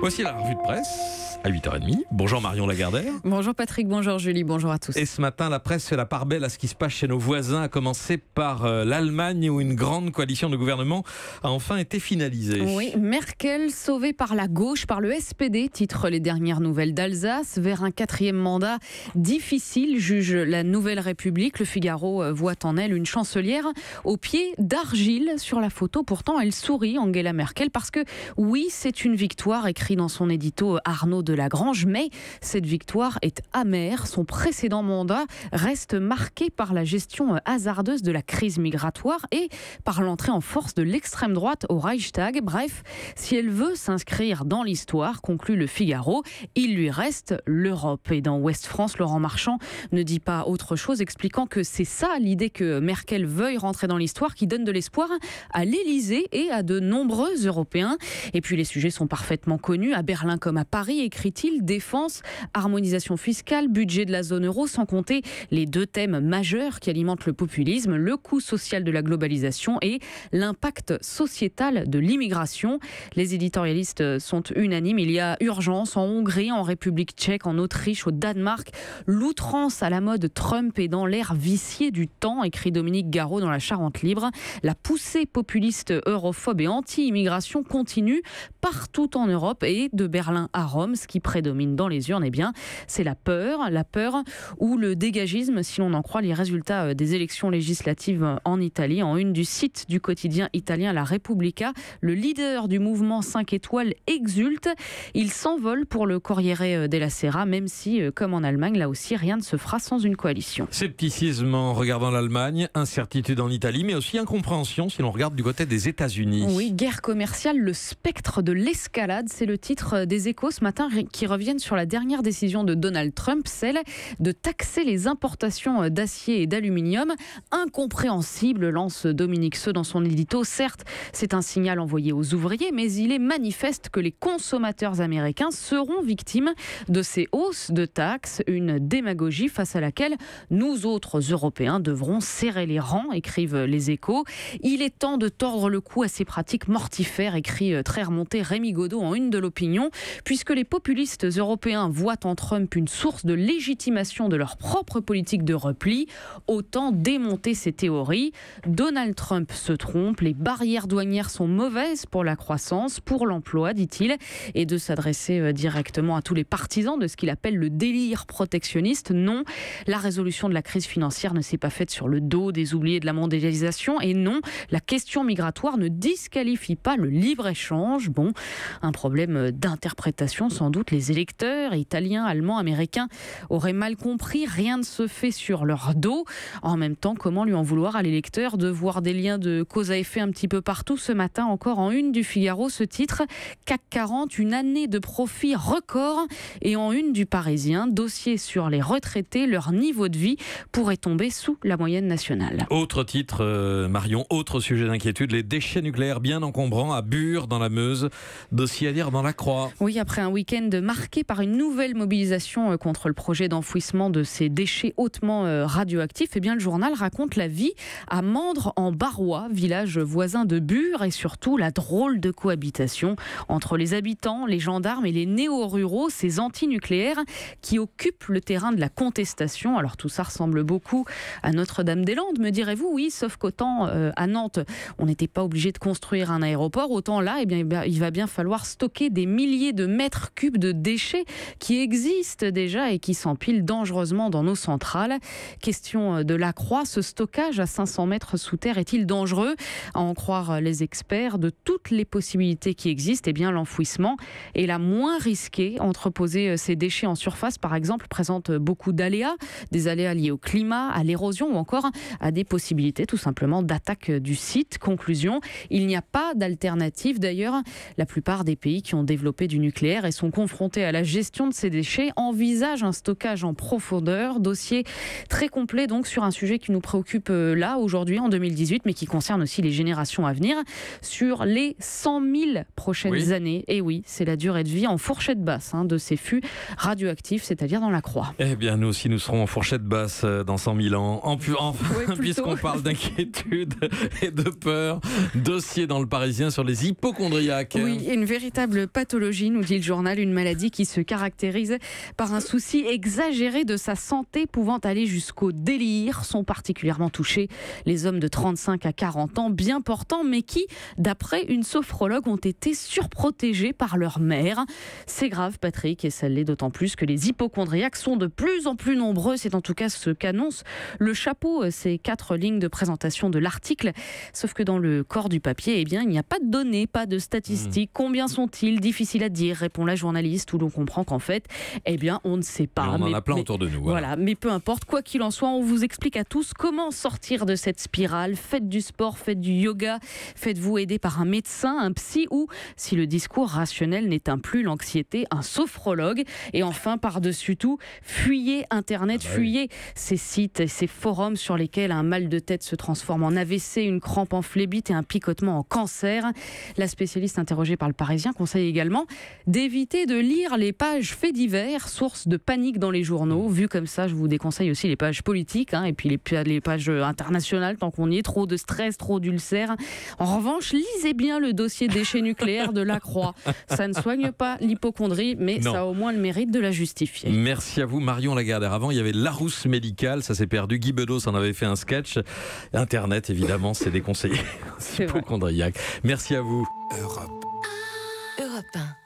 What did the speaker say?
Voici la revue de presse à 8h30. Bonjour Marion Lagardère. Bonjour Patrick, bonjour Julie, bonjour à tous. Et ce matin, la presse fait la part belle à ce qui se passe chez nos voisins, à commencer par l'Allemagne où une grande coalition de gouvernement a enfin été finalisée. Oui, Merkel sauvée par la gauche, par le SPD, titre les dernières nouvelles d'Alsace, vers un 4e mandat difficile, juge la Nouvelle République. Le Figaro voit en elle une chancelière aux pieds d'argile sur la photo. Pourtant, elle sourit, Angela Merkel, parce que oui, c'est une victoire, écrit dans son édito Arnaud Delagrange, mais cette victoire est amère. Son précédent mandat reste marqué par la gestion hasardeuse de la crise migratoire et par l'entrée en force de l'extrême droite au Reichstag. Bref, si elle veut s'inscrire dans l'histoire, conclut le Figaro, il lui reste l'Europe. Et dans Ouest France, Laurent Marchand ne dit pas autre chose, expliquant que c'est ça l'idée que Merkel veuille rentrer dans l'histoire qui donne de l'espoir à l'Élysée et à de nombreux Européens. Et puis les sujets sont parfaitement connus, à Berlin comme à Paris, écrit-il, défense, harmonisation fiscale, budget de la zone euro, sans compter les deux thèmes majeurs qui alimentent le populisme, le coût social de la globalisation et l'impact sociétal de l'immigration. Les éditorialistes sont unanimes, il y a urgence en Hongrie, en République tchèque, en Autriche, au Danemark. L'outrance à la mode Trump est dans l'air vicié du temps, écrit Dominique Garot dans la Charente Libre. La poussée populiste europhobe et anti-immigration continue partout en Europe et de Berlin à Rome. Ce qui prédomine dans les urnes, eh bien, c'est la peur ou le dégagisme, si l'on en croit les résultats des élections législatives en Italie. En une du site du quotidien italien La Repubblica, le leader du mouvement 5 étoiles exulte. Il s'envole pour le Corriere della Sera, même si, comme en Allemagne, là aussi, rien ne se fera sans une coalition. Scepticisme en regardant l'Allemagne, incertitude en Italie, mais aussi incompréhension si l'on regarde du côté des États-Unis. Oui, guerre commerciale, le spectre de l'escalade, c'est le titre des Échos ce matin qui reviennent sur la dernière décision de Donald Trump, celle de taxer les importations d'acier et d'aluminium. Incompréhensible, lance Dominique Seux dans son édito. Certes, c'est un signal envoyé aux ouvriers, mais il est manifeste que les consommateurs américains seront victimes de ces hausses de taxes, une démagogie face à laquelle nous autres Européens devrons serrer les rangs, écrivent les Échos. Il est temps de tordre le cou à ces pratiques mortifères, écrit très remonté Rémi Godot en une de l'Opinion, puisque les populistes européens voient en Trump une source de légitimation de leur propre politique de repli. Autant démonter ces théories. Donald Trump se trompe, les barrières douanières sont mauvaises pour la croissance, pour l'emploi, dit-il, et de s'adresser directement à tous les partisans de ce qu'il appelle le délire protectionniste. Non, la résolution de la crise financière ne s'est pas faite sur le dos des oubliés de la mondialisation, et non, la question migratoire ne disqualifie pas le libre-échange. Bon, un problème d'interprétation sans doute. Les électeurs italiens, allemands, américains auraient mal compris, rien ne se fait sur leur dos. En même temps, comment lui en vouloir à l'électeur de voir des liens de cause à effet un petit peu partout? Ce matin, encore en une du Figaro, ce titre, CAC 40, une année de profit record, et en une du Parisien, dossier sur les retraités, leur niveau de vie pourrait tomber sous la moyenne nationale. Autre titre, Marion, autre sujet d'inquiétude, les déchets nucléaires bien encombrants à Bure, dans la Meuse, dossier à lire dans la Croix. Oui, après un week-end marqué par une nouvelle mobilisation contre le projet d'enfouissement de ces déchets hautement radioactifs, eh bien, le journal raconte la vie à Mandres en Barrois, village voisin de Bure, et surtout la drôle de cohabitation entre les habitants, les gendarmes et les néo-ruraux, ces anti-nucléaires qui occupent le terrain de la contestation. Alors tout ça ressemble beaucoup à Notre-Dame-des-Landes, me direz-vous. Oui, sauf qu'autant à Nantes, on n'était pas obligé de construire un aéroport, autant là, eh bien, il va bien falloir stocker des milliers de mètres cubes de déchets qui existent déjà et qui s'empilent dangereusement dans nos centrales. Question de la Croix, ce stockage à 500 mètres sous terre est-il dangereux? À en croire les experts, de toutes les possibilités qui existent, eh bien, l'enfouissement est la moins risquée. Entreposer ces déchets en surface, par exemple, présente beaucoup d'aléas, des aléas liés au climat, à l'érosion ou encore à des possibilités tout simplement d'attaque du site. Conclusion, il n'y a pas d'alternative. D'ailleurs, la plupart des pays qui ont développé du nucléaire et sont confronté à la gestion de ces déchets, envisage un stockage en profondeur. Dossier très complet donc sur un sujet qui nous préoccupe là, aujourd'hui, en 2018, mais qui concerne aussi les générations à venir, sur les 100 000 prochaines années. Et oui, c'est la durée de vie en fourchette basse de ces fûts radioactifs, c'est-à-dire dans la croix. Eh bien, nous aussi, nous serons en fourchette basse dans 100 000 ans. Puisqu'on parle d'inquiétude et de peur. Dossier dans le Parisien sur les hypocondriaques. Oui, une véritable pathologie, nous dit le journal, une maladie qui se caractérise par un souci exagéré de sa santé pouvant aller jusqu'au délire. Sont particulièrement touchés les hommes de 35 à 40 ans, bien portants, mais qui, d'après une sophrologue, ont été surprotégés par leur mère. C'est grave, Patrick, et ça l'est d'autant plus que les hypocondriaques sont de plus en plus nombreux. C'est en tout cas ce qu'annonce le chapeau, ces 4 lignes de présentation de l'article. Sauf que dans le corps du papier, il n'y a pas de données, pas de statistiques. Combien sont-ils? Difficile à dire, répond la journaliste, où l'on comprend qu'en fait, on ne sait pas. Mais on en a plein autour de nous. Voilà, mais peu importe, quoi qu'il en soit, on vous explique à tous comment sortir de cette spirale. Faites du sport, faites du yoga, faites-vous aider par un médecin, un psy, ou, si le discours rationnel n'éteint plus l'anxiété, un sophrologue. Et enfin, par-dessus tout, fuyez Internet, fuyez ces sites et ces forums sur lesquels un mal de tête se transforme en AVC, une crampe en phlébite et un picotement en cancer. La spécialiste interrogée par le Parisien conseille également d'éviter de lire les pages faits divers, source de panique dans les journaux. Vu comme ça, je vous déconseille aussi les pages politiques et puis les pages internationales, tant qu'on y est. Trop de stress, trop d'ulcères. En revanche, lisez bien le dossier déchets nucléaires de la Croix. Ça ne soigne pas l'hypocondrie, mais ça a au moins le mérite de la justifier. Merci à vous, Marion Lagardère. Avant, il y avait Larousse médicale, ça s'est perdu. Guy Bedos en avait fait un sketch. Internet, évidemment, c'est déconseillé. C'est hypocondriaque. Merci à vous. Europe 1.